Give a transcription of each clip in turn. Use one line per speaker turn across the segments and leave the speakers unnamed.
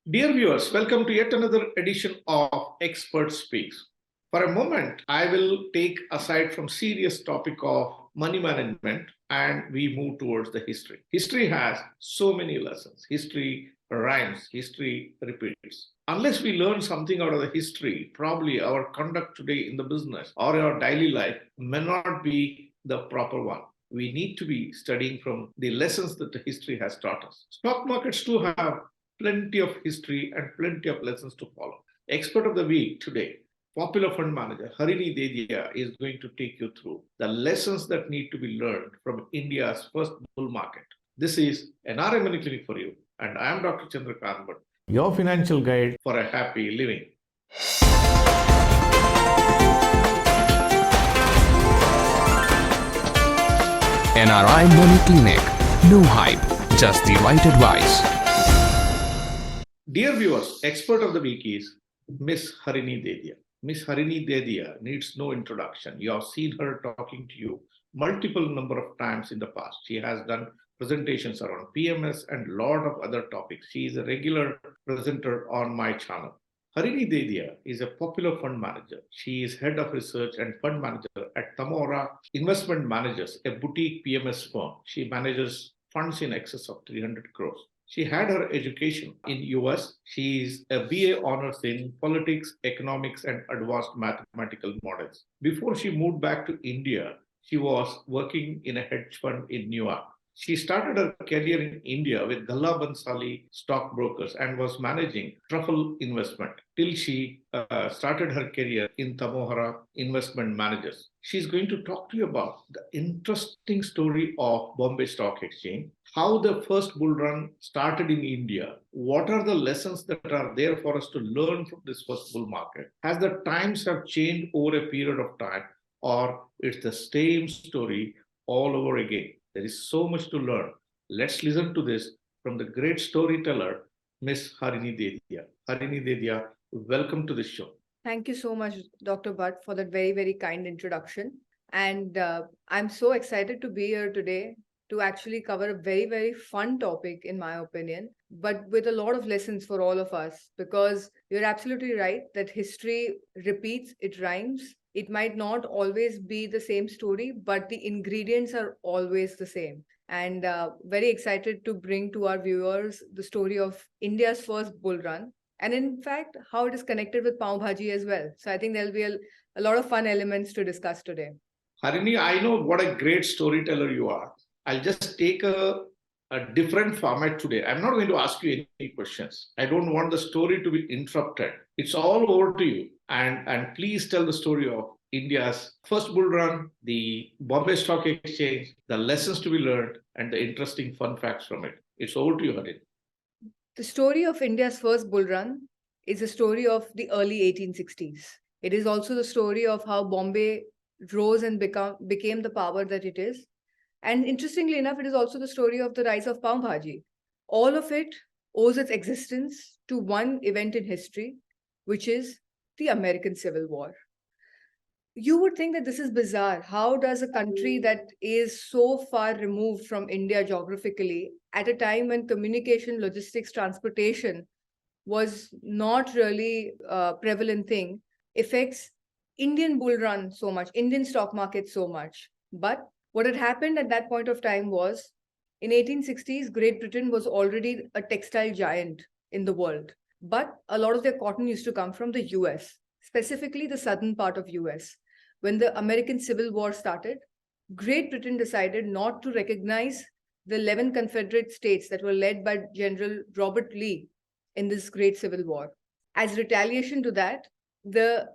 Dear viewers, welcome to yet another edition of Expert Speaks. For a moment, I will take aside from serious topic of money management and we move towards the history. History has so many lessons. History rhymes, history repeats. Unless we learn something out of the history, probably our conduct today in the business or our daily life may not be the proper one. We need to be studying from the lessons that the history has taught us. Stock markets too have plenty of history and plenty of lessons to follow. Expert of the week today, popular fund manager Harini Dedia is going to take you through the lessons that need to be learned from India's first bull market. This is NRI Money Clinic for you, and I am Dr. Chandrakant, your financial guide for a happy living.
NRI Money Clinic. No hype, just the right advice.
Dear viewers, expert of the week is Miss Harini Dedia. Miss Harini Dedia needs no introduction. You have seen her talking to you multiple number of times in the past. She has done presentations around PMS and a lot of other topics. She is a regular presenter on my channel. Harini Dedia is a popular fund manager. She is head of research and fund manager at Tamora Investment Managers, a boutique PMS firm. She manages funds in excess of 300 crores. She had her education in US. She is a BA honors in politics, economics, and advanced mathematical models. Before she moved back to India, she was working in a hedge fund in New York. She started her career in India with Galla Bansali stockbrokers and was managing truffle investment till she started her career in Tamohara Investment Managers. She's going to talk to you about the interesting story of Bombay Stock Exchange, how the first bull run started in India, what are the lessons that are there for us to learn from this first bull market, as the times have changed over a period of time, or it's the same story all over again. There is so much to learn. Let's listen to this from the great storyteller, Miss Harini Dedia. Harini Dedia, welcome to the show.
Thank you so much, Dr. Bhatt, for that very, very kind introduction. And I'm so excited to be here today to actually cover a very, very fun topic, in my opinion, but with a lot of lessons for all of us, because you're absolutely right that history repeats, it rhymes. It might not always be the same story, but the ingredients are always the same. And very excited to bring to our viewers the story of India's first bull run. And in fact, how it is connected with Pav Bhaji as well. So I think there'll be a lot of fun elements to discuss today.
Harini, I know what a great storyteller you are. I'll just take a different format today. I'm not going to ask you any questions. I don't want the story to be interrupted. It's all over to you. And please tell the story of India's first bull run, the Bombay Stock Exchange, the lessons to be learned, and the interesting fun facts from it. It's over to you, Harini.
The story of India's first bull run is a story of the early 1860s. It is also the story of how Bombay rose and became the power that it is. And interestingly enough, it is also the story of the rise of Pav Bhaji. All of it owes its existence to one event in history, which is the American Civil War. You would think that this is bizarre. How does a country that is so far removed from India geographically, at a time when communication, logistics, transportation was not really a prevalent thing, affects Indian bull run so much, Indian stock market so much? But what had happened at that point of time was, in 1860s, Great Britain was already a textile giant in the world. But a lot of their cotton used to come from the US, specifically the southern part of US. When the American Civil War started, Great Britain decided not to recognize the 11 Confederate states that were led by General Robert Lee in this great Civil War. As retaliation to that, the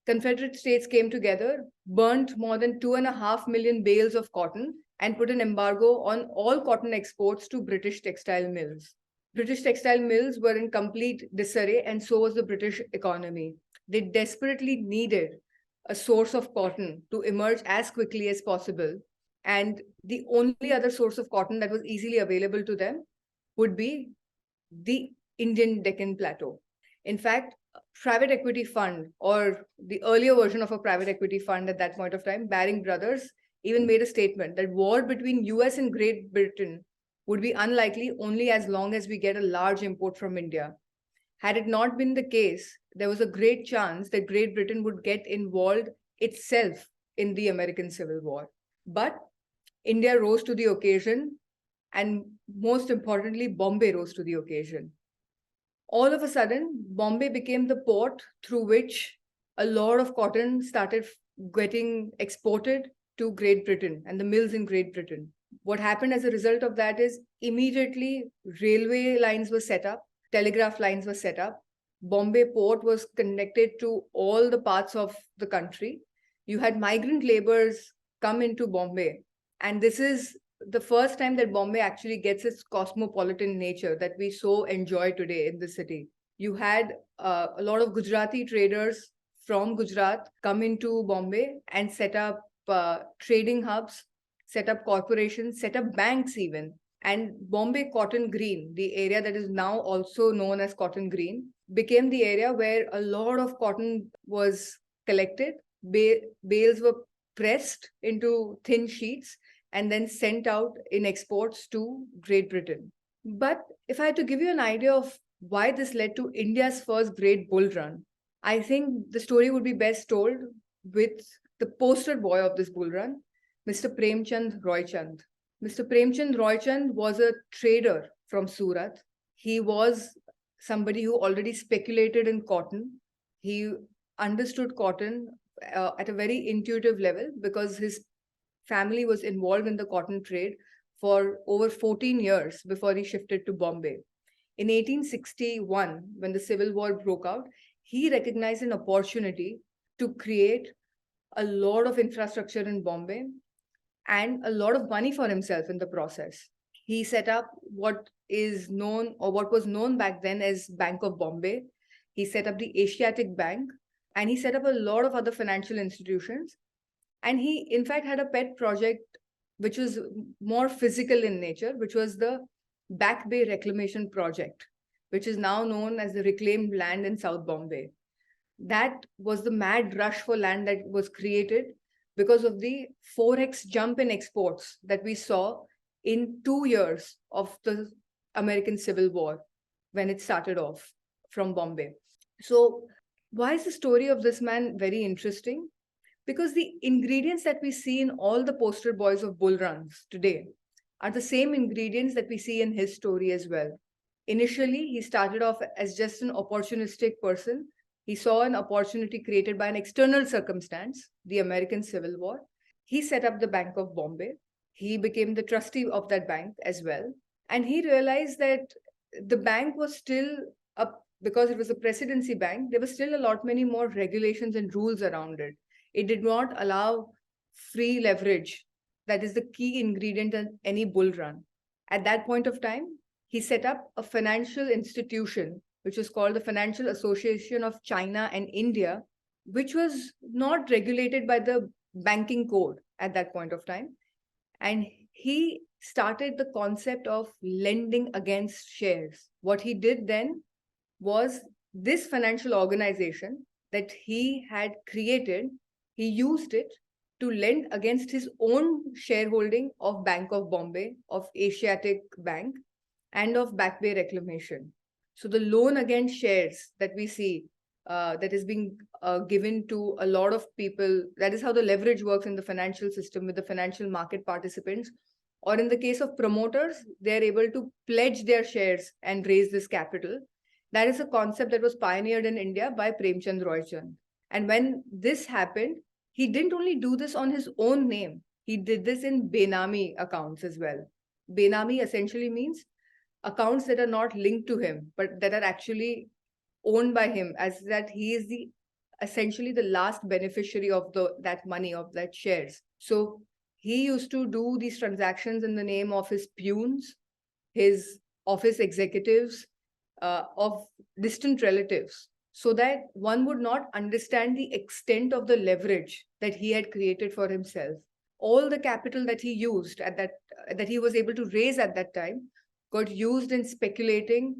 Confederate states came together, burnt more than 2.5 million bales of cotton, and put an embargo on all cotton exports to British textile mills. British textile mills were in complete disarray, and so was the British economy. They desperately needed a source of cotton to emerge as quickly as possible. And the only other source of cotton that was easily available to them would be the Indian Deccan Plateau. In fact, private equity fund, or the earlier version of a private equity fund at that point of time, Baring Brothers, even made a statement that war between US and Great Britain would be unlikely only as long as we get a large import from India. Had it not been the case, there was a great chance that Great Britain would get involved itself in the American Civil War. But India rose to the occasion, and most importantly, Bombay rose to the occasion. All of a sudden, Bombay became the port through which a lot of cotton started getting exported to Great Britain and the mills in Great Britain. What happened as a result of that is immediately railway lines were set up, telegraph lines were set up. Bombay port was connected to all the parts of the country. You had migrant laborers come into Bombay. And this is the first time that Bombay actually gets its cosmopolitan nature that we so enjoy today in the city. You had a lot of Gujarati traders from Gujarat come into Bombay and set up trading hubs, set up corporations, set up banks even. And Bombay Cotton Green, the area that is now also known as Cotton Green, became the area where a lot of cotton was collected. Bales were pressed into thin sheets and then sent out in exports to Great Britain. But if I had to give you an idea of why this led to India's first great bull run, I think the story would be best told with the poster boy of this bull run, Mr. Premchand Roychand. Mr. Premchand Roychand was a trader from Surat. He was somebody who already speculated in cotton. He understood cotton at a very intuitive level because his family was involved in the cotton trade for over 14 years before he shifted to Bombay. In 1861, when the Civil War broke out, he recognized an opportunity to create a lot of infrastructure in Bombay and a lot of money for himself in the process. He set up what is known, or what was known back then as Bank of Bombay. He set up the Asiatic Bank, and he set up a lot of other financial institutions. And he, in fact, had a pet project which was more physical in nature, which was the Back Bay Reclamation Project, which is now known as the reclaimed land in South Bombay. That was the mad rush for land that was created because of the 4x jump in exports that we saw in 2 years of the American Civil War when it started off from Bombay. So why is the story of this man very interesting? Because the ingredients that we see in all the poster boys of bull runs today are the same ingredients that we see in his story as well. Initially, he started off as just an opportunistic person. He saw an opportunity created by an external circumstance, the American Civil War. He set up the Bank of Bombay. He became the trustee of that bank as well. And he realized that the bank was still because it was a presidency bank, there was still a lot many more regulations and rules around it. It did not allow free leverage. That is the key ingredient in any bull run. At that point of time, he set up a financial institution, which was called the Financial Association of China and India, which was not regulated by the banking code at that point of time. And he started the concept of lending against shares. What he did then was this financial organization that he had created, he used it to lend against his own shareholding of Bank of Bombay, of Asiatic Bank, and of Back Bay Reclamation. So the loan against shares that we see that is being given to a lot of people, that is how the leverage works in the financial system with the financial market participants. Or in the case of promoters, they're able to pledge their shares and raise this capital. That is a concept that was pioneered in India by Premchand Roychand. And when this happened, he didn't only do this on his own name. He did this in Benami accounts as well. Benami essentially means accounts that are not linked to him, but that are actually owned by him, as that he is essentially the last beneficiary of that money, of that shares. So he used to do these transactions in the name of his peons, his office executives, of distant relatives, so that one would not understand the extent of the leverage that he had created for himself. All the capital that he used that he was able to raise at that time got used in speculating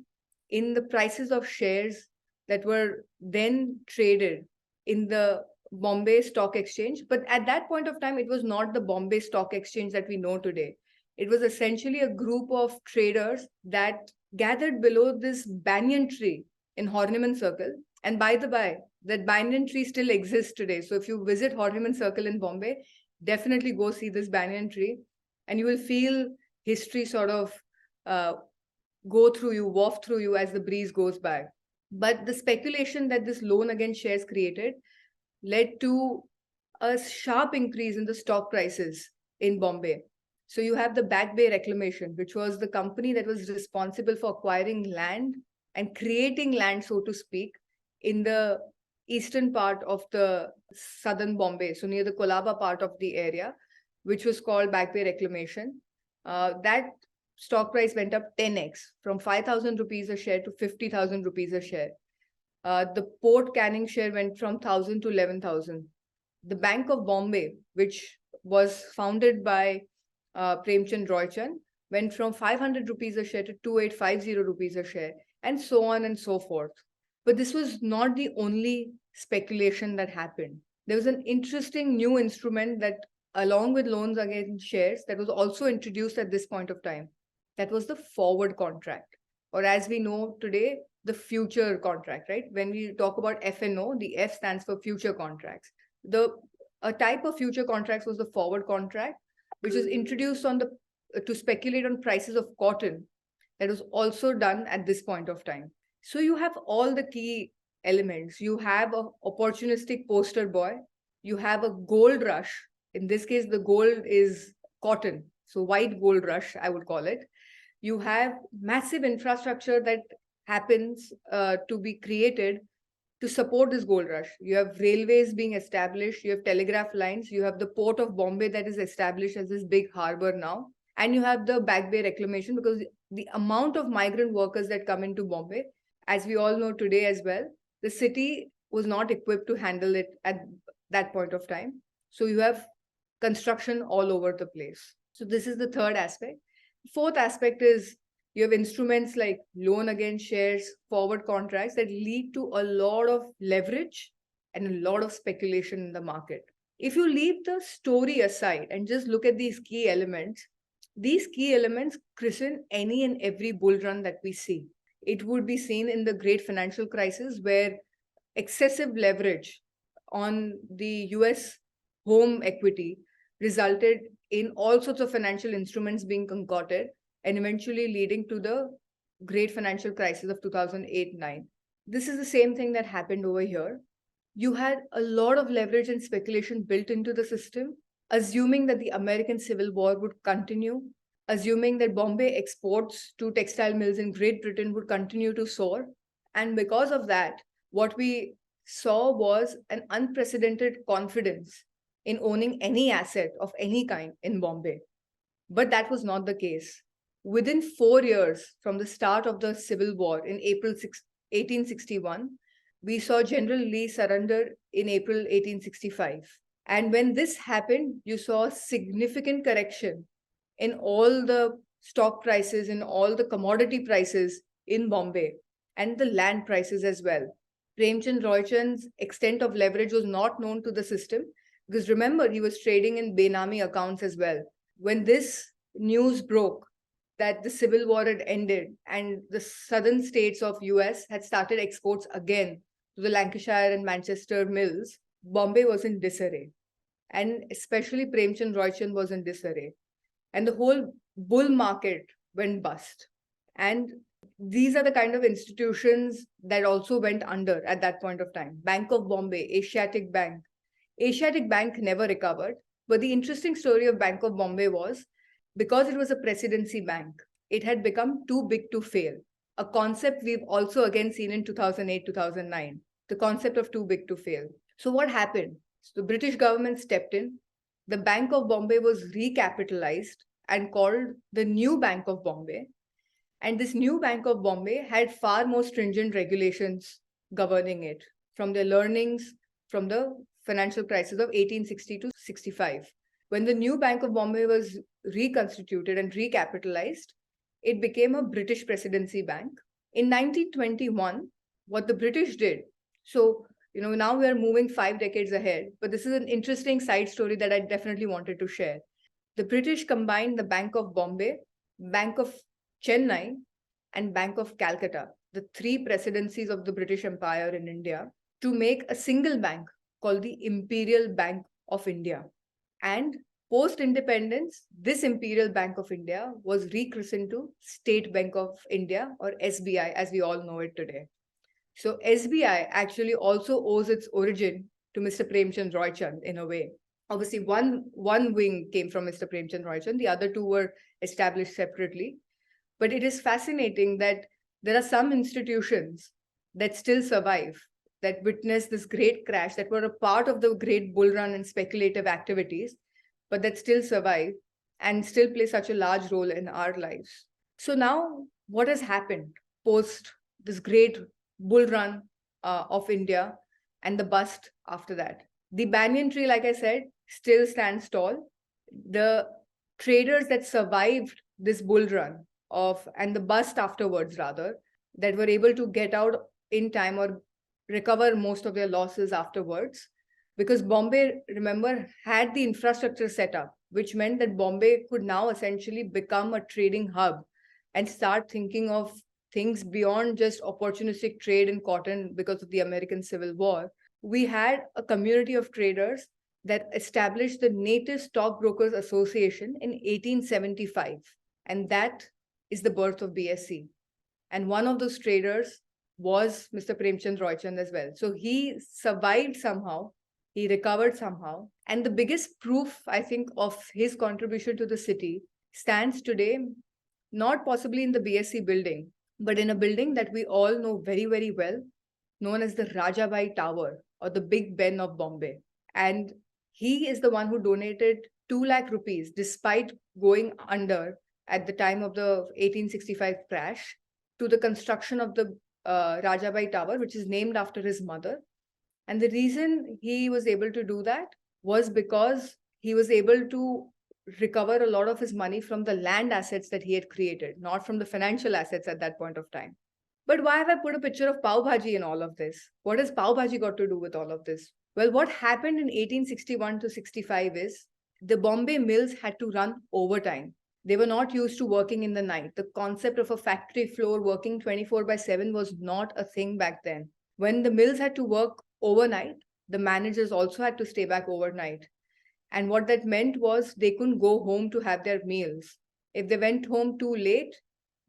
in the prices of shares that were then traded in the Bombay Stock Exchange. But at that point of time, it was not the Bombay Stock Exchange that we know today. It was essentially a group of traders that gathered below this banyan tree in Horniman Circle. And by the by, that banyan tree still exists today. So if you visit Horniman Circle in Bombay, definitely go see this banyan tree, and you will feel history sort of go through you, waft through you as the breeze goes by. But the speculation that this loan against shares created led to a sharp increase in the stock prices in Bombay. So you have the Back Bay Reclamation, which was the company that was responsible for acquiring land and creating land, so to speak, in the eastern part of the southern Bombay, so near the Kolaba part of the area, which was called Back Bay Reclamation. That stock price went up 10x from 5,000 rupees a share to 50,000 rupees a share. The port canning share went from 1,000 to 11,000. The Bank of Bombay, which was founded by Premchand Roychand, went from 500 rupees a share to 2,850 rupees a share, and so on and so forth. But this was not the only speculation that happened. There was an interesting new instrument that, along with loans against shares, that was also introduced at this point of time. That was the forward contract, or as we know today, the future contract, right? When we talk about F&O, the F stands for future contracts. A type of future contracts was the forward contract, which was introduced to speculate on prices of cotton. That was also done at this point of time. So you have all the key elements. You have an opportunistic poster boy. You have a gold rush. In this case, the gold is cotton. So white gold rush, I would call it. You have massive infrastructure that happens to be created to support this gold rush. You have railways being established. You have telegraph lines. You have the port of Bombay that is established as this big harbor now. And you have the Back Bay Reclamation, because the amount of migrant workers that come into Bombay, as we all know today as well, the city was not equipped to handle it at that point of time. So you have construction all over the place. So this is the third aspect. Fourth aspect is you have instruments like loan against shares, forward contracts that lead to a lot of leverage and a lot of speculation in the market. If you leave the story aside and just look at these key elements christen any and every bull run that we see. It would be seen in the great financial crisis, where excessive leverage on the US home equity resulted in all sorts of financial instruments being concocted and eventually leading to the great financial crisis of 2008-9. This is the same thing that happened over here. You had a lot of leverage and speculation built into the system, assuming that the American Civil War would continue, assuming that Bombay exports to textile mills in Great Britain would continue to soar. And because of that, what we saw was an unprecedented confidence in owning any asset of any kind in Bombay. But that was not the case. Within 4 years from the start of the Civil War in April 1861, we saw General Lee surrender in April 1865. And when this happened, you saw a significant correction in all the stock prices, in all the commodity prices in Bombay, and the land prices as well. Premchand Roychand's extent of leverage was not known to the system, because remember, he was trading in Benami accounts as well. When this news broke that the Civil War had ended and the southern states of US had started exports again to the Lancashire and Manchester mills, Bombay was in disarray. And especially Premchand Roychand was in disarray. And the whole bull market went bust. And these are the kind of institutions that also went under at that point of time. Bank of Bombay, Asiatic Bank. Asiatic Bank never recovered. But the interesting story of Bank of Bombay was, because it was a presidency bank, it had become too big to fail. A concept we've also again seen in 2008, 2009, the concept of too big to fail. So what happened? So the British government stepped in. The Bank of Bombay was recapitalized and called the New Bank of Bombay. And this New Bank of Bombay had far more stringent regulations governing it, from their learnings from the financial crisis of 1860 to 65. When the New Bank of Bombay was reconstituted and recapitalized, it became a British presidency bank. In 1921, what the British did, so now we are moving 5 decades ahead, but this is an interesting side story that I definitely wanted to share. The British combined the Bank of Bombay, Bank of Chennai, and Bank of Calcutta the 3 presidencies of the British Empire in India to make a single bank called the Imperial Bank of India. And post-independence, this Imperial Bank of India was rechristened to State Bank of India, or SBI as we all know it today. So SBI actually also owes its origin to Mr. Premchand Roychand in a way. Obviously, one wing came from Mr. Premchand Roychand, the other two were established separately. But it is fascinating that there are some institutions that still survive, that witnessed this great crash, that were a part of the great bull run and speculative activities, but that still survive and still play such a large role in our lives. So now, what has happened post this great bull run of India and the bust after that? The banyan tree, like I said, still stands tall. The traders that survived this bull run and the bust afterwards, rather, that were able to get out in time or recover most of their losses afterwards, because Bombay, remember, had the infrastructure set up, which meant that Bombay could now essentially become a trading hub and start thinking of things beyond just opportunistic trade in cotton because of the American Civil War. We had a community of traders that established the Native Stockbrokers Association in 1875. And that is the birth of BSE. And one of those traders was Mr. Premchand Roychand as well. So he survived somehow, he recovered somehow. And the biggest proof, I think, of his contribution to the city stands today, not possibly in the BSE building, but in a building that we all know very, very well, known as the Rajabai Tower, or the Big Ben of Bombay. And he is the one who donated 2 lakh rupees, despite going under at the time of the 1865 crash, to the construction of the Rajabai Tower, which is named after his mother. And the reason he was able to do that was because he was able to recover a lot of his money from the land assets that he had created, not from the financial assets at that point of time. But why have I put a picture of pav bhaji in all of this? What has pav bhaji got to do with all of this? Well, what happened in 1861 to 65 is the Bombay mills had to run overtime. They were not used to working in the night. The concept of a factory floor working 24/7 was not a thing back then. When the mills had to work overnight, the managers also had to stay back overnight. And what that meant was they couldn't go home to have their meals. If they went home too late,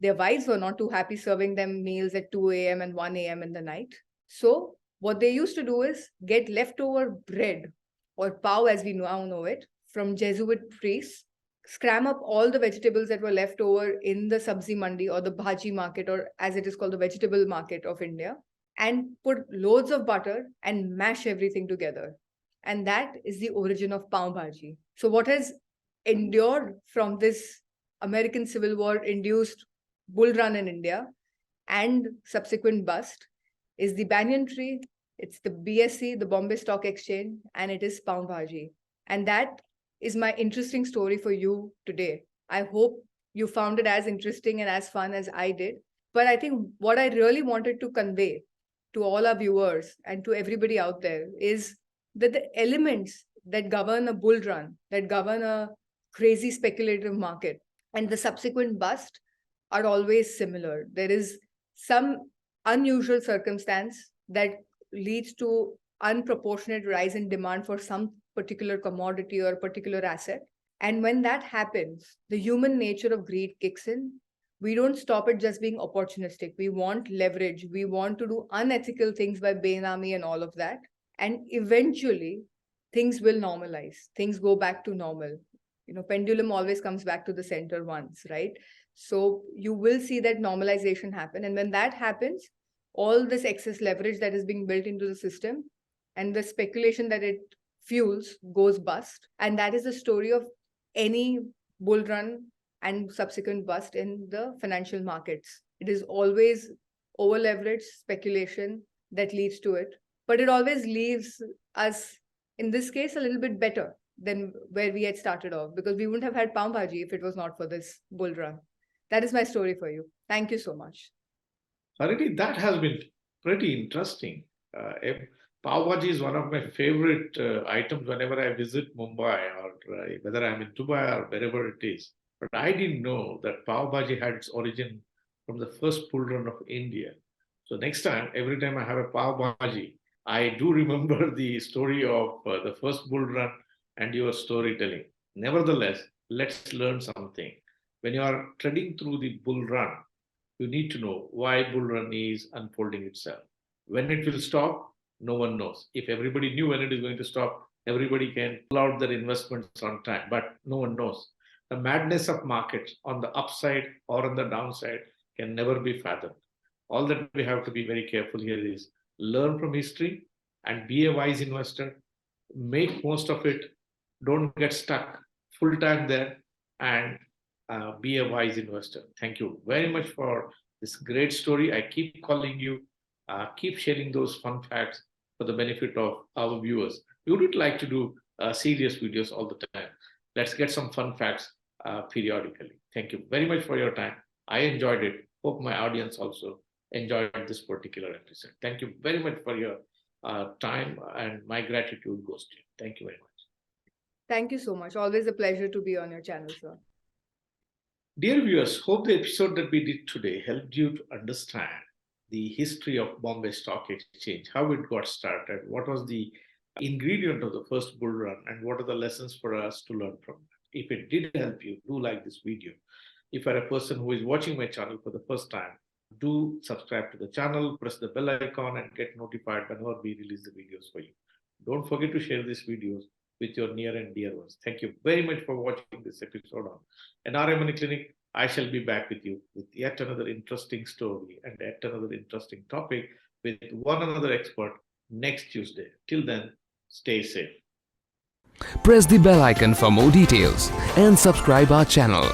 their wives were not too happy serving them meals at 2 a.m. and 1 a.m. in the night. So what they used to do is get leftover bread, or pav as we now know it, from Jesuit priests, scram up all the vegetables that were left over in the sabzi mandi, or the bhaji market, or as it is called, the vegetable market of India, and put loads of butter and mash everything together. And that is the origin of pav bhaji. So what has endured from this American Civil War induced bull run in India and subsequent bust is the banyan tree, it's the BSE, the Bombay Stock Exchange, and it is pav bhaji. And that is my interesting story for you today. I hope you found it as interesting and as fun as I did. But I think what I really wanted to convey to all our viewers and to everybody out there is that the elements that govern a bull run, that govern a crazy speculative market, and the subsequent bust are always similar. There is some unusual circumstance that leads to unproportionate rise in demand for some particular commodity or particular asset. And when that happens, the human nature of greed kicks in. We don't stop at just being opportunistic. We want leverage. We want to do unethical things by Benami and all of that. And eventually, things will normalize. Things go back to normal. Pendulum always comes back to the center once, right? So you will see that normalization happen. And when that happens, all this excess leverage that is being built into the system and the speculation that it fuels goes bust. And that is the story of any bull run and subsequent bust in the financial markets. It is always over leveraged speculation that leads to it. But it always leaves us, in this case, a little bit better than where we had started off, because we wouldn't have had pav bhaji if it was not for this bull run. That is my story for you. Thank you so much.
Harini, that has been pretty interesting. Pav bhaji is one of my favorite items whenever I visit Mumbai, or whether I'm in Dubai or wherever it is. But I didn't know that pav bhaji had its origin from the first bull run of India. So next time, every time I have a pav bhaji, I do remember the story of the first bull run and your storytelling. Nevertheless, let's learn something. When you are treading through the bull run, you need to know why bull run is unfolding itself. When it will stop, no one knows. If everybody knew when it is going to stop, everybody can pull out their investments on time, but no one knows. The madness of markets on the upside or on the downside can never be fathomed. All that we have to be very careful here is learn from history and be a wise investor. Make most of it. Don't get stuck full time there, and be a wise investor. Thank you very much for this great story. I keep calling you, keep sharing those fun facts for the benefit of our viewers. We wouldn't like to do serious videos all the time. Let's get some fun facts periodically. Thank you very much for your time. I enjoyed it. Hope my audience also enjoyed this particular episode. Thank you very much for your time, and my gratitude goes to you. Thank you very much.
Thank you so much. Always a pleasure to be on your channel, sir.
Dear viewers, hope the episode that we did today helped you to understand the history of Bombay Stock Exchange, how it got started, what was the ingredient of the first bull run, and what are the lessons for us to learn from that. If it did help you, do like this video. If you're a person who is watching my channel for the first time, do subscribe to the channel, press the bell icon, and get notified whenever we release the videos for you. Don't forget to share these videos with your near and dear ones. Thank you very much for watching this episode on NRI Money Clinic. I shall be back with you with yet another interesting story and yet another interesting topic with one another expert next Tuesday. Till then, stay safe.
Press the bell icon for more details and subscribe our channel.